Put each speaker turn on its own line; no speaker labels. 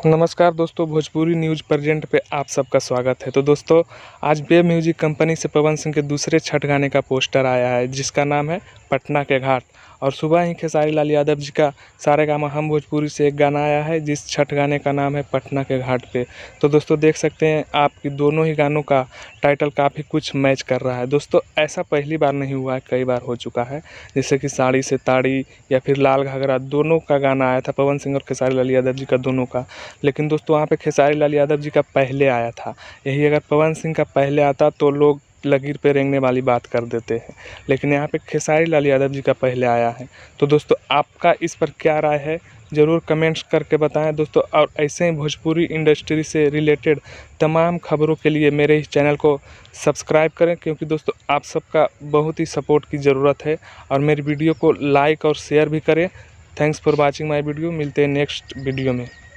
नमस्कार दोस्तों, Bhojpuri news present पे आप सबका स्वागत है। तो दोस्तों, आज बे म्यूजिक कंपनी से पवन सिंह के दूसरे छठ गाने का पोस्टर आया है, जिसका नाम है पटना के घाट। और सुबह ही खेसारी लाल यादव जी का सारेगामा हम भोजपुरी से एक गाना आया है, जिस छठ गाने का नाम है पटना के घाट पे। तो दोस्तों देख सकते हैं आप कि दोनों ही गानों का टाइटल काफ़ी कुछ मैच कर रहा है। दोस्तों ऐसा पहली बार नहीं हुआ है, कई बार हो चुका है। जैसे कि साड़ी से ताड़ी या फिर लाल घाघरा, दोनों का गाना आया था, पवन सिंह और खेसारी लाल यादव जी का दोनों का। लेकिन दोस्तों वहाँ पे खेसारी लाल यादव जी का पहले आया था। यही अगर पवन सिंह का पहले आता तो लोग लकीर पे रेंगने वाली बात कर देते हैं, लेकिन यहाँ पे खेसारी लाल यादव जी का पहले आया है। तो दोस्तों आपका इस पर क्या राय है, ज़रूर कमेंट्स करके बताएं दोस्तों। और ऐसे ही भोजपुरी इंडस्ट्री से रिलेटेड तमाम खबरों के लिए मेरे इस चैनल को सब्सक्राइब करें, क्योंकि दोस्तों आप सबका बहुत ही सपोर्ट की ज़रूरत है। और मेरी वीडियो को लाइक और शेयर भी करें। Thanks for watching my video. मिलते हैं नेक्स्ट वीडियो में।